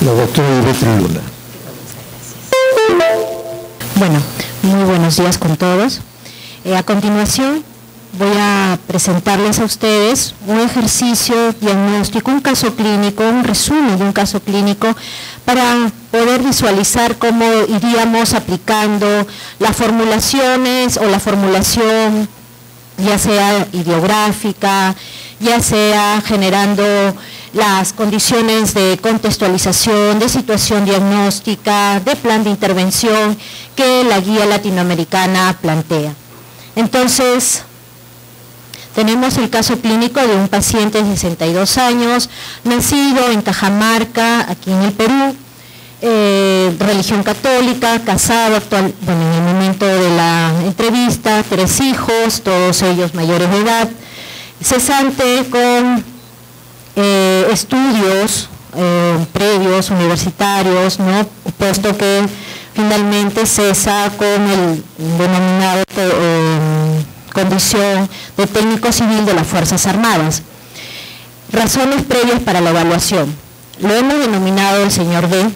La doctora Ivette Luna. Bueno, muy buenos días con todos. A continuación voy a presentarles a ustedes un ejercicio diagnóstico, un caso clínico, un resumen de un caso clínico para poder visualizar cómo iríamos aplicando las formulaciones o la formulación, ya sea ideográfica, ya sea generando las condiciones de contextualización, de situación diagnóstica, de plan de intervención que la guía latinoamericana plantea. Entonces, tenemos el caso clínico de un paciente de 62 años, nacido en Cajamarca, aquí en el Perú, religión católica, casado actual, bueno, en el momento de la entrevista, 3 hijos, todos ellos mayores de edad, cesante con estudios previos, universitarios, ¿no? Puesto que finalmente cesa con el denominado condición de técnico civil de las Fuerzas Armadas. Razones previas para la evaluación. Lo hemos denominado el señor D.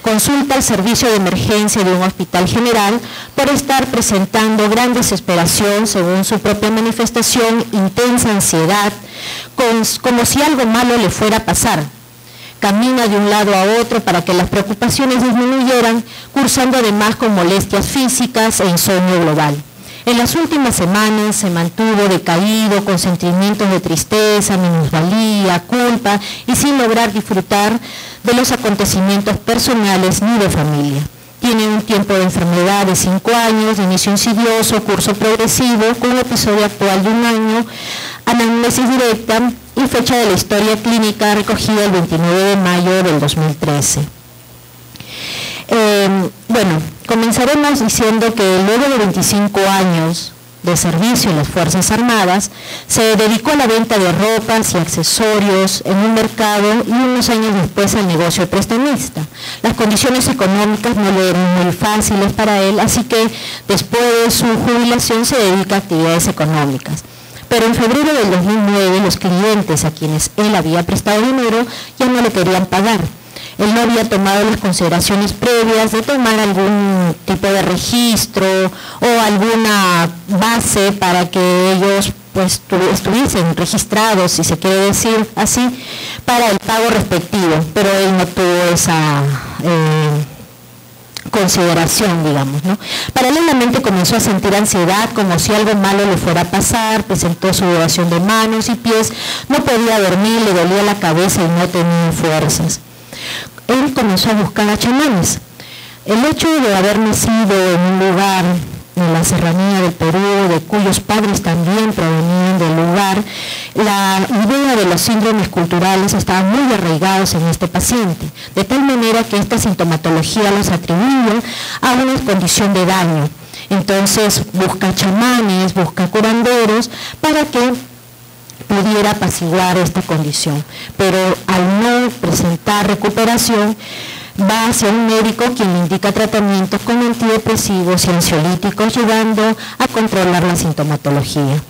Consulta al servicio de emergencia de un hospital general por estar presentando gran desesperación, según su propia manifestación, intensa ansiedad, como si algo malo le fuera a pasar. Camina de un lado a otro para que las preocupaciones disminuyeran, cursando además con molestias físicas e insomnio global. En las últimas semanas se mantuvo decaído, con sentimientos de tristeza, minusvalía, culpa y sin lograr disfrutar de los acontecimientos personales ni de familia. Tiene un tiempo de enfermedad de 5 años, de inicio insidioso, curso progresivo, con un episodio actual de 1 año, anamnesis directa y fecha de la historia clínica recogida el 29 de mayo del 2013. Bueno, comenzaremos diciendo que luego de 25 años de servicio en las Fuerzas Armadas, se dedicó a la venta de ropas y accesorios en un mercado y unos años después al negocio prestamista. Las condiciones económicas no le eran muy fáciles para él, así que después de su jubilación se dedica a actividades económicas. Pero en febrero del 2009 los clientes a quienes él había prestado dinero ya no le querían pagar. Él no había tomado las consideraciones previas de tomar algún tipo de registro o alguna base para que ellos pues estuviesen registrados, si se quiere decir así, para el pago respectivo, pero él no tuvo esa consideración, digamos, ¿no? Paralelamente comenzó a sentir ansiedad, como si algo malo le fuera a pasar, presentó sudoración de manos y pies, no podía dormir, le dolía la cabeza y no tenía fuerzas. Él comenzó a buscar a chamanes. El hecho de haber nacido en un lugar en la serranía del Perú, de cuyos padres también provenían del lugar, la idea de los síndromes culturales estaba muy arraigados en este paciente, de tal manera que esta sintomatología los atribuye a una condición de daño. Entonces busca chamanes, busca curanderos para que pudiera apaciguar esta condición, pero al no presentar recuperación va hacia un médico quien le indica tratamientos con antidepresivos y ansiolíticos, ayudando a controlar la sintomatología.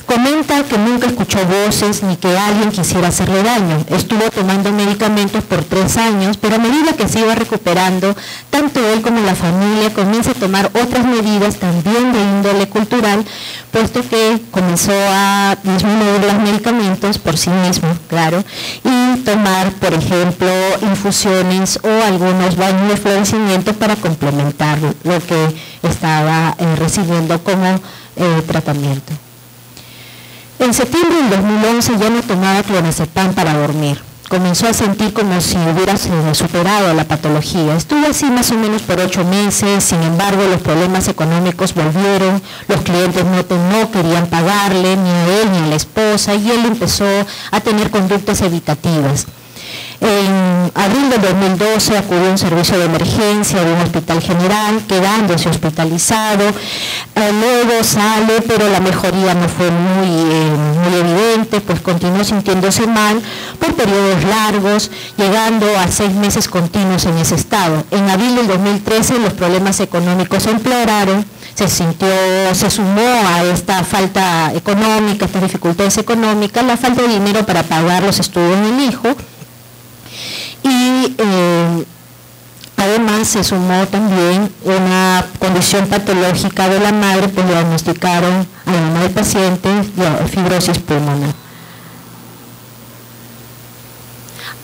Comenta que nunca escuchó voces ni que alguien quisiera hacerle daño. Estuvo tomando medicamentos por 3 años, pero a medida que se iba recuperando, tanto él como la familia comienza a tomar otras medidas también de índole cultural, puesto que comenzó a disminuir los medicamentos por sí mismo, claro, y tomar, por ejemplo, infusiones o algunos baños de florecimiento para complementar lo que estaba recibiendo como tratamiento. En septiembre del 2011 ya no tomaba clonazepam para dormir. Comenzó a sentir como si hubiera superado la patología. Estuvo así más o menos por 8 meses, sin embargo los problemas económicos volvieron, los clientes no querían pagarle, ni a él ni a la esposa, y él empezó a tener conductas evitativas. En abril del 2012 acudió a un servicio de emergencia de un hospital general, quedándose hospitalizado. Luego sale, pero la mejoría no fue muy evidente, pues continuó sintiéndose mal por periodos largos, llegando a 6 meses continuos en ese estado. En abril del 2013 los problemas económicos empeoraron, se sumó a esta falta económica, estas dificultades económicas, la falta de dinero para pagar los estudios del hijo, y además se sumó también una condición patológica de la madre, pues le diagnosticaron a la mamá del paciente fibrosis pulmonar.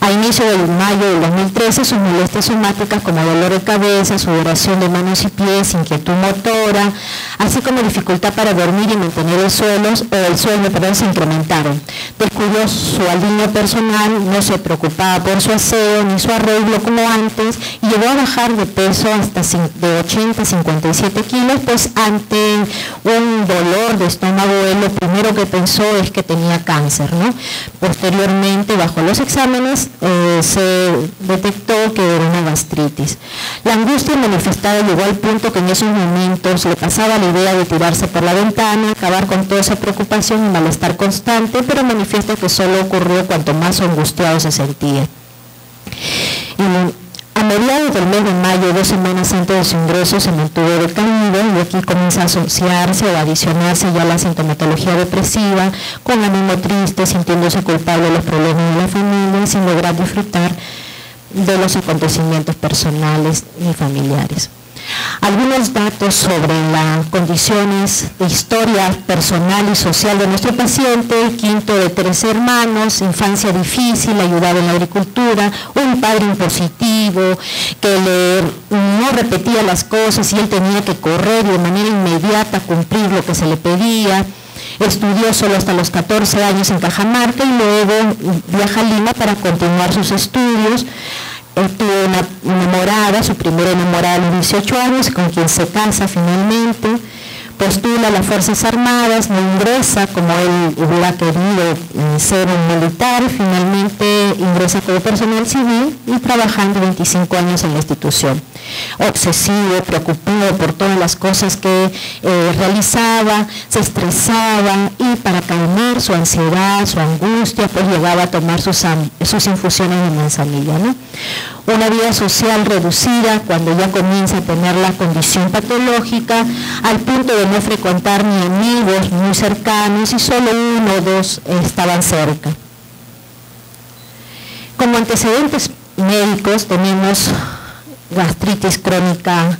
A inicio de mayo del 2013, sus molestias somáticas como dolor de cabeza, sudoración de manos y pies, inquietud motora, así como dificultad para dormir y mantener el sueño, se incrementaron. Descuidó su alineo personal, no se preocupaba por su aseo ni su arreglo como antes y llegó a bajar de peso hasta de 80 a 57 kilos, pues ante un dolor de estómago él lo primero que pensó es que tenía cáncer, ¿no? Posteriormente, bajo los exámenes, se detectó que era una gastritis. La angustia manifestada llegó al punto que en esos momentos le pasaba la idea de tirarse por la ventana, acabar con toda esa preocupación y malestar constante, pero manifiesta que solo ocurrió cuanto más angustiado se sentía. A mediados del mes de mayo, 2 semanas antes de su ingreso, se mantuvo decaído y aquí comienza a asociarse o a adicionarse ya la sintomatología depresiva, con ánimo triste, sintiéndose culpable de los problemas de la familia, sin lograr disfrutar de los acontecimientos personales y familiares. Algunos datos sobre las condiciones de historia personal y social de nuestro paciente: quinto de 3 hermanos, infancia difícil, ayudaba en la agricultura, un padre impositivo que no repetía las cosas y él tenía que correr de manera inmediata a cumplir lo que se le pedía. Estudió solo hasta los 14 años en Cajamarca y luego viaja a Lima para continuar sus estudios. Tuvo una enamorada, su primera enamorada a los 18 años, con quien se casa finalmente. Postula a las Fuerzas Armadas, no ingresa como él hubiera querido ser un militar, finalmente ingresa como personal civil y trabajando 25 años en la institución. Obsesivo, preocupado por todas las cosas que realizaba, se estresaba y para calmar su ansiedad, su angustia, pues llegaba a tomar sus infusiones de manzanilla, ¿no? Una vida social reducida cuando ya comienza a tener la condición patológica, al punto de no frecuentar ni amigos muy cercanos y solo 1 o 2 estaban cerca. Como antecedentes médicos tenemos gastritis crónica,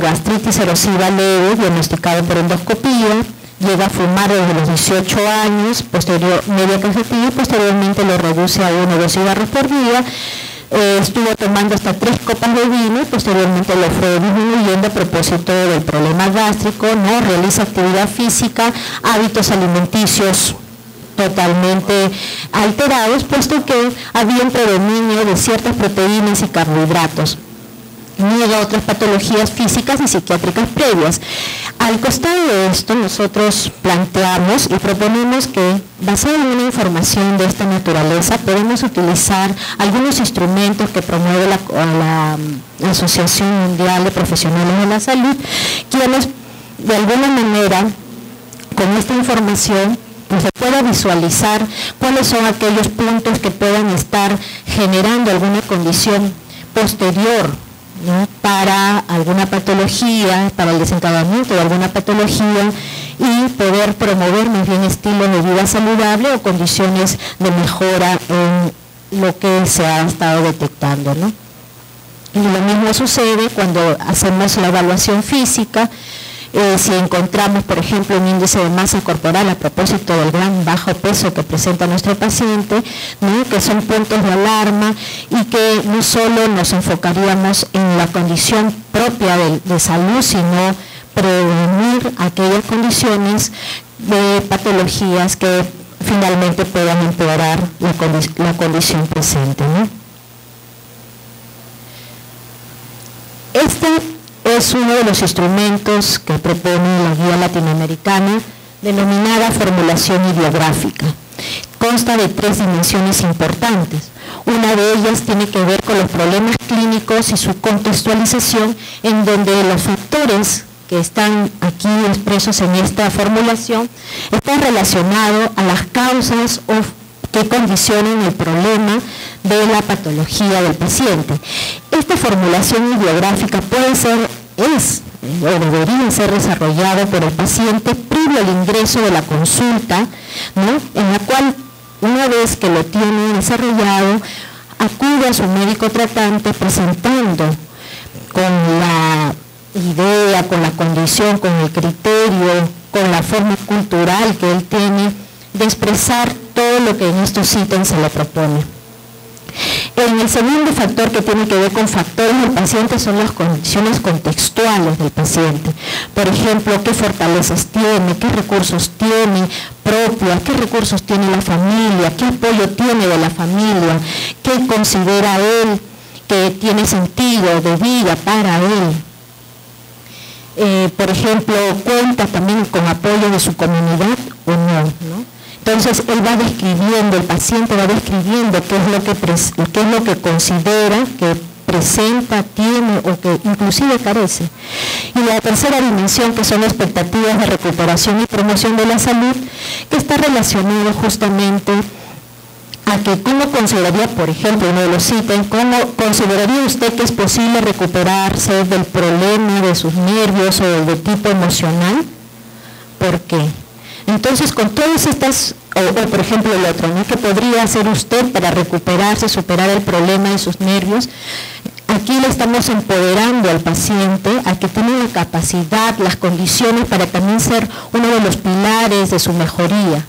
gastritis erosiva leve, diagnosticado por endoscopía. Llega a fumar desde los 18 años, media cajetilla, y posteriormente lo reduce a 1 o 2 cigarros por día. Estuvo tomando hasta 3 copas de vino y posteriormente lo fue disminuyendo a propósito del problema gástrico, no realiza actividad física, hábitos alimenticios totalmente alterados, puesto que había un predominio de ciertas proteínas y carbohidratos. Niega otras patologías físicas y psiquiátricas previas. Al costado de esto, nosotros planteamos y proponemos que, basado en una información de esta naturaleza, podemos utilizar algunos instrumentos que promueve la Asociación Mundial de Profesionales de la Salud, quienes, de alguna manera, con esta información, pues se pueda visualizar cuáles son aquellos puntos que puedan estar generando alguna condición posterior, ¿no?, para alguna patología, para el desencadenamiento de alguna patología, y poder promover más bien estilos de vida saludable o condiciones de mejora en lo que se ha estado detectando, ¿no? Y lo mismo sucede cuando hacemos la evaluación física. Si encontramos, por ejemplo, un índice de masa corporal a propósito del gran bajo peso que presenta nuestro paciente, ¿no?, que son puntos de alarma, y que no solo nos enfocaríamos en la condición propia de salud, sino prevenir aquellas condiciones de patologías que finalmente puedan empeorar la condición presente, ¿no? Este es uno de los instrumentos que propone la guía latinoamericana, denominada formulación ideográfica. Consta de 3 dimensiones importantes. Una de ellas tiene que ver con los problemas clínicos y su contextualización, en donde los factores que están aquí expresos en esta formulación están relacionados a las causas o que condicionan el problema de la patología del paciente. Esta formulación ideográfica debería ser desarrollada por el paciente previo al ingreso de la consulta, ¿no?, en la cual, una vez que lo tiene desarrollado, acude a su médico tratante presentando con la idea, con la condición, con el criterio, con la forma cultural que él tiene de expresar todo lo que en estos ítems se le propone. En el segundo factor, que tiene que ver con factores del paciente, son las condiciones contextuales del paciente. Por ejemplo, qué fortalezas tiene, qué recursos tiene propios, qué recursos tiene la familia, qué apoyo tiene de la familia, qué considera él que tiene sentido de vida para él. Por ejemplo, cuenta también con apoyo de su comunidad o no, ¿no? Entonces él va describiendo, el paciente va describiendo qué es lo que considera que presenta, tiene o que inclusive carece. Y la tercera dimensión, que son expectativas de recuperación y promoción de la salud, que está relacionado justamente a que cómo consideraría, por ejemplo, uno de los ítems, cómo consideraría usted que es posible recuperarse del problema de sus nervios o de tipo emocional. ¿Por qué? Entonces, con todas estas, o por ejemplo el otro, ¿no? ¿Qué podría hacer usted para recuperarse, superar el problema de sus nervios? Aquí le estamos empoderando al paciente a que tenga la capacidad, las condiciones para también ser uno de los pilares de su mejoría.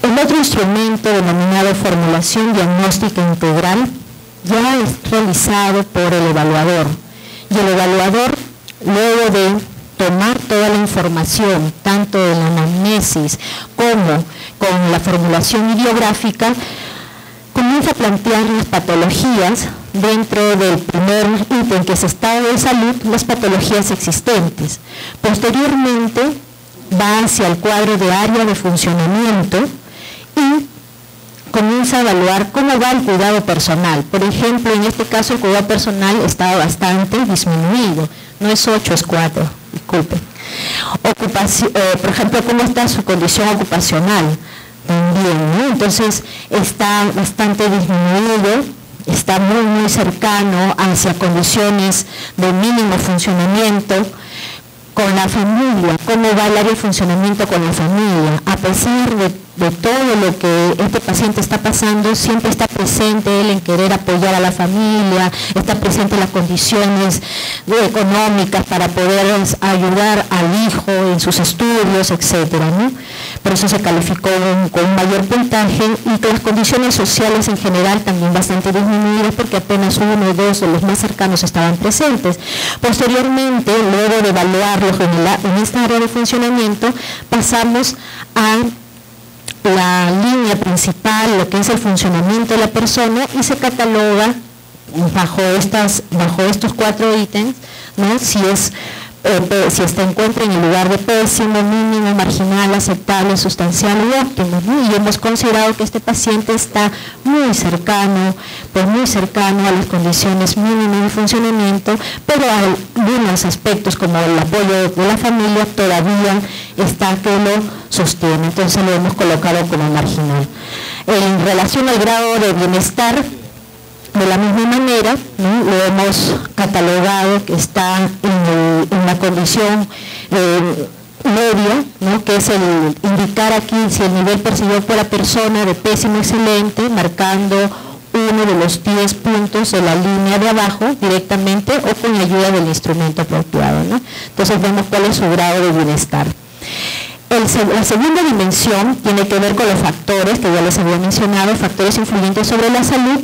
El otro instrumento, denominado formulación diagnóstica integral, ya es realizado por el evaluador. Y el evaluador, luego de tomar toda la información, tanto de la anamnesis como con la formulación ideográfica, comienza a plantear las patologías dentro del primer ítem, que es estado de salud, las patologías existentes. Posteriormente va hacia el cuadro de área de funcionamiento y comienza a evaluar cómo va el cuidado personal. Por ejemplo, en este caso el cuidado personal está bastante disminuido, no es 8, es 4, disculpe. Por ejemplo, cómo está su condición ocupacional también, ¿no? Entonces está bastante disminuido, está muy cercano hacia condiciones de mínimo funcionamiento. Con la familia, cómo va el área de funcionamiento con la familia. A pesar de todo lo que este paciente está pasando, siempre está presente él en querer apoyar a la familia, está presente en las condiciones económicas para poder ayudar al hijo en sus estudios, etcétera, ¿no? Por eso se calificó con un mayor puntaje, y con las condiciones sociales en general también bastante disminuidas, porque apenas 1 o 2 de los más cercanos estaban presentes. Posteriormente, luego de evaluarlos en esta área de funcionamiento, pasamos a la línea principal, lo que es el funcionamiento de la persona, y se cataloga bajo estos 4 ítems, ¿no? Si se encuentra en el lugar de pésimo, mínimo, marginal, aceptable, sustancial y óptimo, ¿no? Y hemos considerado que este paciente está muy cercano a las condiciones mínimas de funcionamiento, pero algunos aspectos como el apoyo de la familia todavía está que lo sostiene, entonces lo hemos colocado como marginal. En relación al grado de bienestar, de la misma manera, ¿no? Lo hemos catalogado que está en la condición media, ¿no? Que es el indicar aquí si el nivel percibido por la persona de pésimo a excelente, marcando uno de los 10 puntos de la línea de abajo directamente o con la ayuda del instrumento apropiado, ¿no? Entonces vemos cuál es su grado de bienestar. La segunda dimensión tiene que ver con los factores que ya les había mencionado, factores influyentes sobre la salud.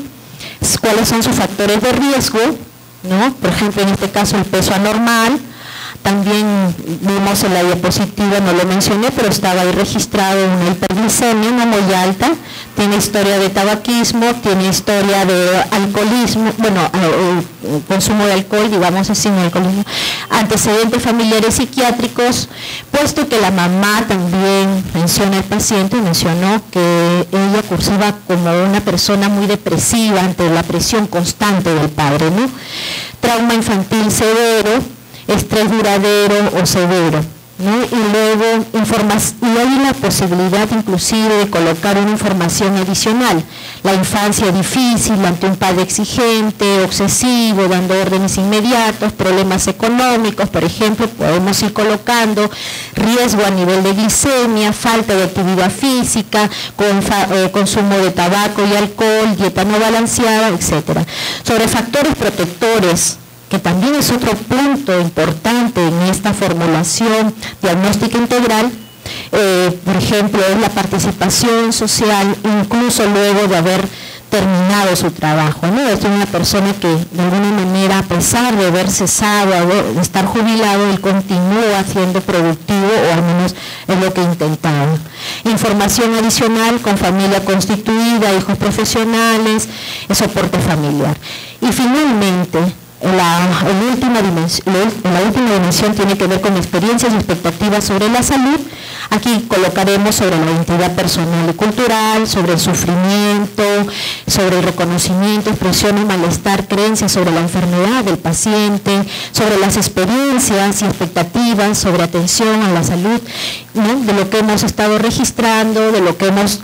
¿Cuáles son sus factores de riesgo? ¿No? Por ejemplo, en este caso el peso anormal. También vimos en la diapositiva, no lo mencioné, pero estaba ahí registrado una hiperglicemia, no muy alta, tiene historia de tabaquismo, tiene historia de alcoholismo, bueno, consumo de alcohol, digamos así, no alcoholismo, antecedentes familiares psiquiátricos, puesto que la mamá también menciona el paciente, mencionó que ella cursaba como una persona muy depresiva ante la presión constante del padre, ¿no? Trauma infantil severo, estrés duradero o severo, ¿no? Y luego y hay la posibilidad inclusive de colocar una información adicional. La infancia difícil ante un padre exigente, obsesivo, dando órdenes inmediatos, problemas económicos, por ejemplo, podemos ir colocando riesgo a nivel de glicemia, falta de actividad física, consumo de tabaco y alcohol, dieta no balanceada, etc. Sobre factores protectores, que también es otro punto importante en esta formulación diagnóstica integral, por ejemplo, es la participación social, incluso luego de haber terminado su trabajo, ¿no? Es una persona que de alguna manera, a pesar de haber cesado, de estar jubilado, él continúa siendo productivo, o al menos es lo que intentaba. Información adicional con familia constituida, hijos profesionales, soporte familiar. Y finalmente, la última dimensión tiene que ver con experiencias y expectativas sobre la salud. Aquí colocaremos sobre la identidad personal y cultural, sobre el sufrimiento, sobre el reconocimiento, expresión y malestar, creencias sobre la enfermedad del paciente, sobre las experiencias y expectativas, sobre atención a la salud, ¿no? De lo que hemos estado registrando, de lo que hemos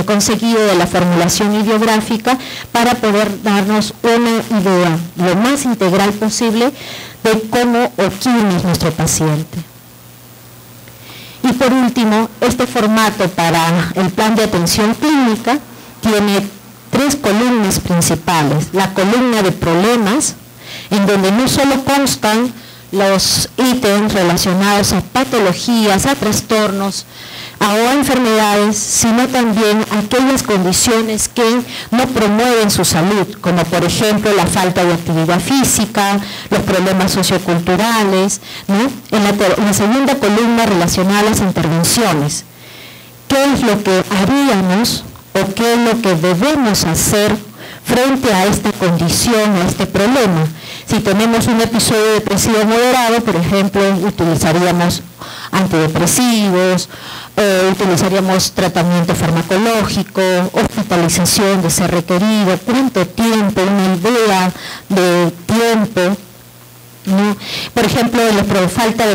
conseguido de la formulación ideográfica, para poder darnos una idea lo más integral posible de cómo o quién es nuestro paciente. Y por último, este formato para el plan de atención clínica tiene 3 columnas principales. La columna de problemas, en donde no solo constan los ítems relacionados a patologías, a trastornos, o a enfermedades, sino también aquellas condiciones que no promueven su salud, como por ejemplo la falta de actividad física, los problemas socioculturales, ¿no? En la segunda columna, relacionada a las intervenciones. ¿Qué es lo que haríamos o qué es lo que debemos hacer frente a esta condición, a este problema? Si tenemos un episodio depresivo moderado, por ejemplo, utilizaríamos antidepresivos, utilizaríamos tratamiento farmacológico, hospitalización de ser requerido, cuánto tiempo, una idea de tiempo, ¿no? Por ejemplo, la falta de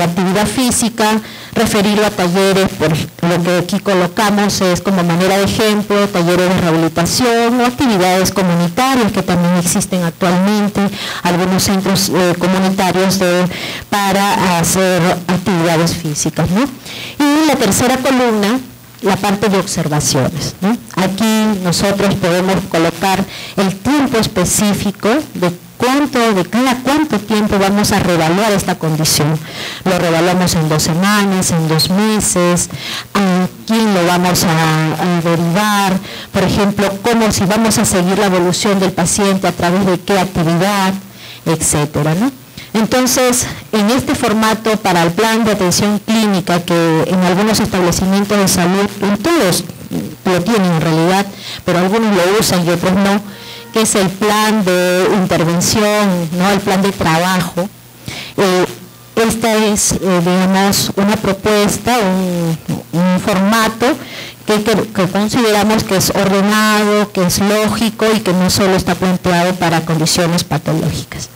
actividad física, referirlo a talleres, por lo que aquí colocamos es como manera de ejemplo, talleres de rehabilitación o actividades comunitarias que también existen actualmente, algunos centros comunitarios para hacer actividades físicas, ¿no? Y la tercera columna, la parte de observaciones, ¿no? Aquí nosotros podemos colocar el tiempo específico de cada cuánto tiempo vamos a reevaluar esta condición. Lo reevaluamos en 2 semanas, en 2 meses, a quién lo vamos a derivar, por ejemplo, si vamos a seguir la evolución del paciente a través de qué actividad, etcétera, ¿no? Entonces, en este formato para el plan de atención clínica, que en algunos establecimientos de salud, todos lo tienen en realidad, pero algunos lo usan y otros no, que es el plan de intervención, ¿no? El plan de trabajo. Esta es, digamos, una propuesta, un formato que consideramos que es ordenado, que es lógico y que no solo está planteado para condiciones patológicas.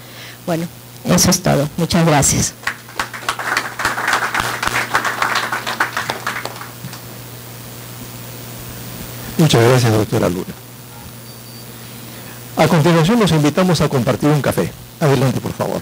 Bueno, eso es todo. Muchas gracias. Muchas gracias, doctora Luna. A continuación los invitamos a compartir un café. Adelante, por favor.